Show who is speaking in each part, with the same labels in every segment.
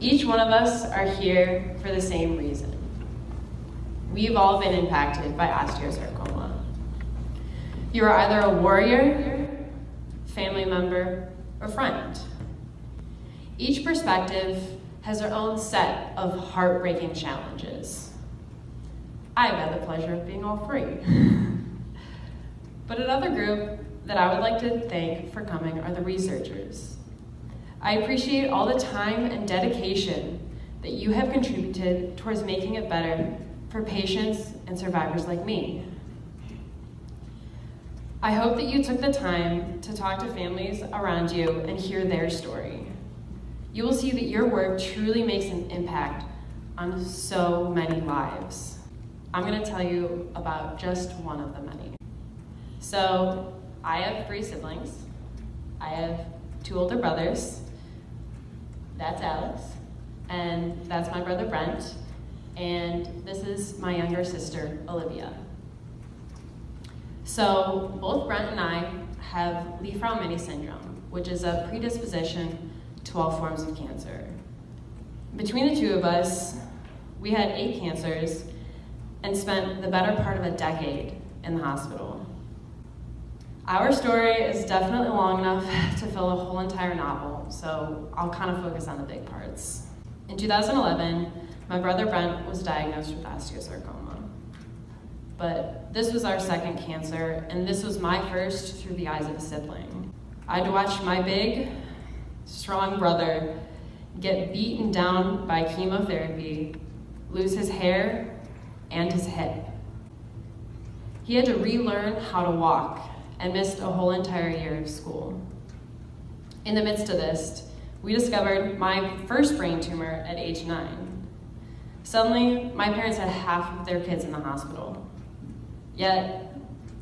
Speaker 1: Each one of us are here for the same reason. We've all been impacted by osteosarcoma. You are either a warrior, family member, or friend. Each perspective has their own set of heartbreaking challenges. I've had the pleasure of being all three. But another group that I would like to thank for coming are the researchers. I appreciate all the time and dedication that you have contributed towards making it better for patients and survivors like me. I hope that you took the time to talk to families around you and hear their story. You will see that your work truly makes an impact on so many lives. I'm going to tell you about just one of the many. So, I have 3 siblings. I have 2 older brothers. That's Alex, and that's my brother Brent, and this is my younger sister, Olivia. So, both Brent and I have Lee-Fraumeni syndrome, which is a predisposition to all forms of cancer. Between the 2 of us, we had 8 cancers and spent the better part of a decade in the hospital. Our story is definitely long enough to fill a whole entire novel, so I'll kind of focus on the big parts. In 2011, my brother Brent was diagnosed with osteosarcoma. But this was our second cancer, and this was my first through the eyes of a sibling. I had to watch my big, strong brother get beaten down by chemotherapy, lose his hair and his hip. He had to relearn how to walk and missed a whole entire year of school. In the midst of this, we discovered my first brain tumor at age 9. Suddenly, my parents had half of their kids in the hospital. Yet,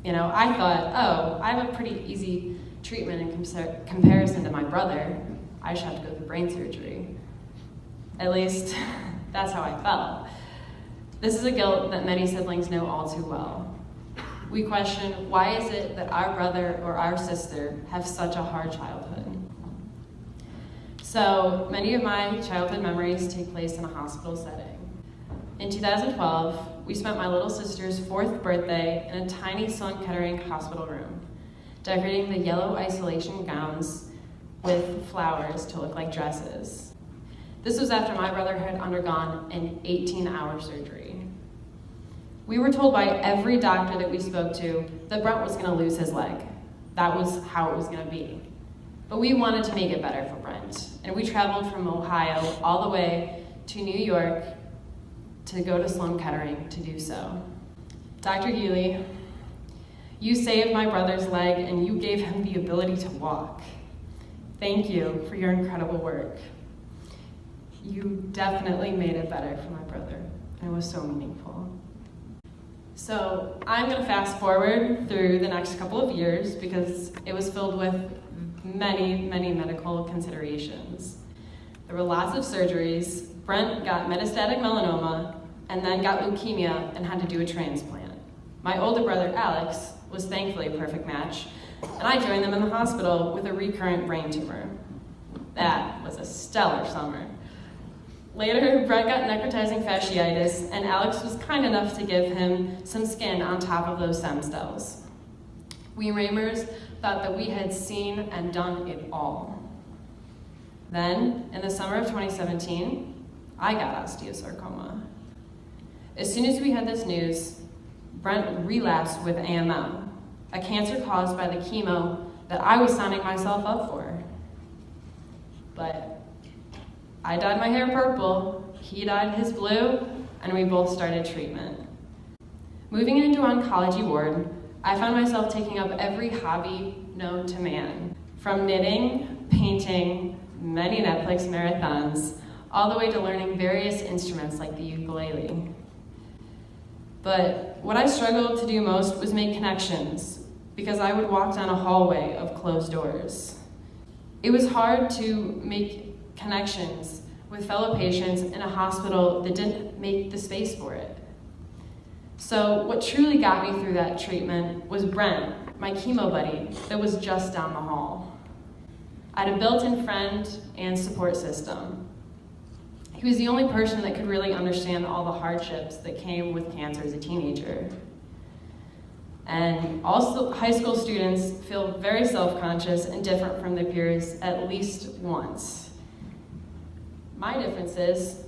Speaker 1: I thought, oh, I have a pretty easy treatment in comparison to my brother. I just have to go through brain surgery. At least, that's how I felt. This is a guilt that many siblings know all too well. We question, why is it that our brother or our sister have such a hard childhood? So many of my childhood memories take place in a hospital setting. In 2012, we spent my little sister's 4th birthday in a tiny Sloan Kettering hospital room, decorating the yellow isolation gowns with flowers to look like dresses. This was after my brother had undergone an 18-hour surgery. We were told by every doctor that we spoke to that Brent was going to lose his leg. That was how it was going to be. But we wanted to make it better for Brent, and we traveled from Ohio all the way to New York to go to Sloan Kettering to do so. Dr. Healy, you saved my brother's leg and you gave him the ability to walk. Thank you for your incredible work. You definitely made it better for my brother, and it was so meaningful. So I'm going to fast forward through the next couple of years because it was filled with many, many medical considerations. There were lots of surgeries. Brent got metastatic melanoma and then got leukemia and had to do a transplant. My older brother, Alex, was thankfully a perfect match, and I joined them in the hospital with a recurrent brain tumor. That was a stellar summer. Later, Brent got necrotizing fasciitis, and Alex was kind enough to give him some skin on top of those stem cells. We Ramers thought that we had seen and done it all. Then, in the summer of 2017, I got osteosarcoma. As soon as we had this news, Brent relapsed with AML, a cancer caused by the chemo that I was signing myself up for. But I dyed my hair purple, he dyed his blue, and we both started treatment. Moving into oncology ward, I found myself taking up every hobby known to man, from knitting, painting, many Netflix marathons, all the way to learning various instruments like the ukulele. But what I struggled to do most was make connections, because I would walk down a hallway of closed doors. It was hard to make connections with fellow patients in a hospital that didn't make the space for it. So what truly got me through that treatment was Brent, my chemo buddy, that was just down the hall. I had a built-in friend and support system. He was the only person that could really understand all the hardships that came with cancer as a teenager. And also, high school students feel very self-conscious and different from their peers at least once. My differences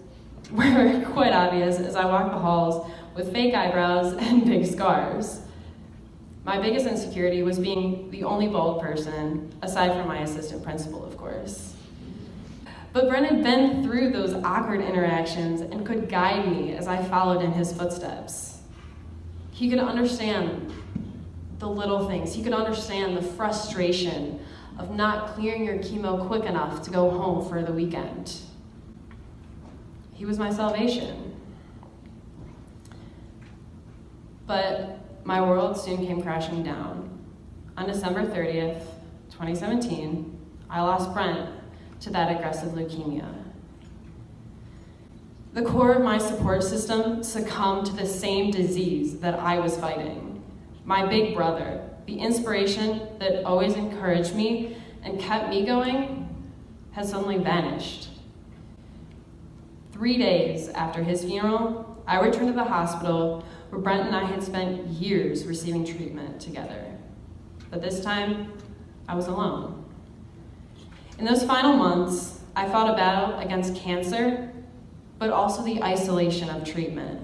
Speaker 1: were quite obvious as I walked the halls with fake eyebrows and big scars. My biggest insecurity was being the only bald person, aside from my assistant principal, of course. But Brent had been through those awkward interactions and could guide me as I followed in his footsteps. He could understand the little things. He could understand the frustration of not clearing your chemo quick enough to go home for the weekend. He was my salvation. But my world soon came crashing down. On December 30th, 2017, I lost Brent to that aggressive leukemia. The core of my support system succumbed to the same disease that I was fighting. My big brother, the inspiration that always encouraged me and kept me going, has suddenly vanished. 3 days after his funeral, I returned to the hospital where Brent and I had spent years receiving treatment together. But this time, I was alone. In those final months, I fought a battle against cancer, but also the isolation of treatment.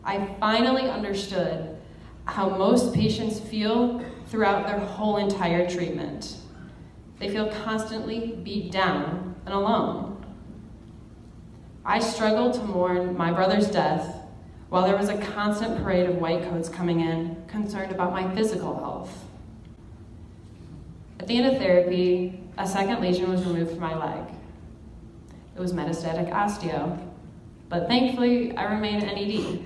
Speaker 1: I finally understood how most patients feel throughout their whole entire treatment. They feel constantly beat down and alone. I struggled to mourn my brother's death while there was a constant parade of white coats coming in, concerned about my physical health. At the end of therapy, a second lesion was removed from my leg. It was metastatic osteo, but thankfully I remain NED.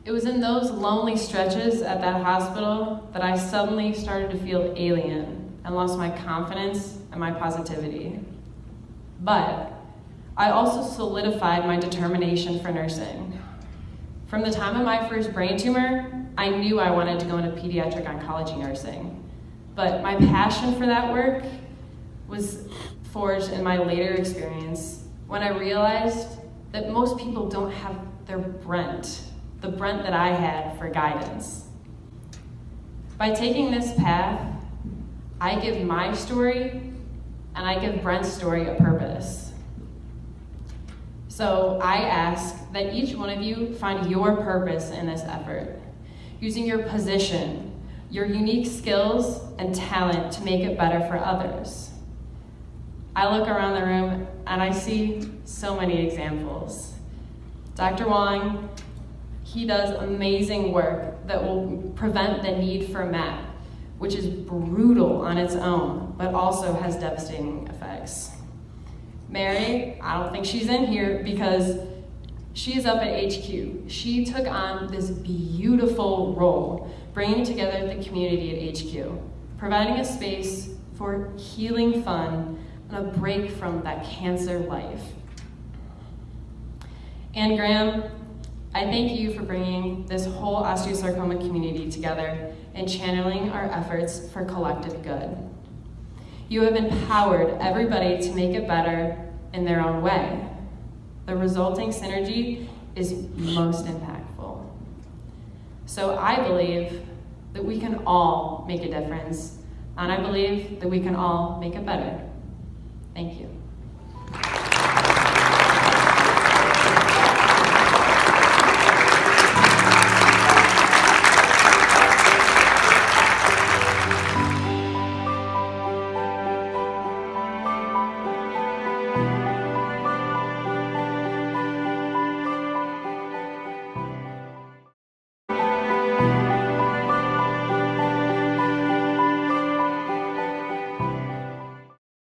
Speaker 1: It was in those lonely stretches at that hospital that I suddenly started to feel alien and lost my confidence and my positivity. But I also solidified my determination for nursing. From the time of my first brain tumor, I knew I wanted to go into pediatric oncology nursing. But my passion for that work was forged in my later experience when I realized that most people don't have their Brent, the Brent that I had, for guidance. By taking this path, I give my story and I give Brent's story a purpose. So I ask that each one of you find your purpose in this effort, using your position, your unique skills and talent to make it better for others. I look around the room and I see so many examples. Dr. Wong, he does amazing work that will prevent the need for MAP, which is brutal on its own, but also has devastating effects. Mary, I don't think she's in here because she's up at HQ. She took on this beautiful role, bringing together the community at HQ, providing a space for healing fun and a break from that cancer life. And Graham, I thank you for bringing this whole osteosarcoma community together and channeling our efforts for collective good. You have empowered everybody to make it better in their own way. The resulting synergy is most impactful. So I believe that we can all make a difference, and I believe that we can all make it better. Thank you.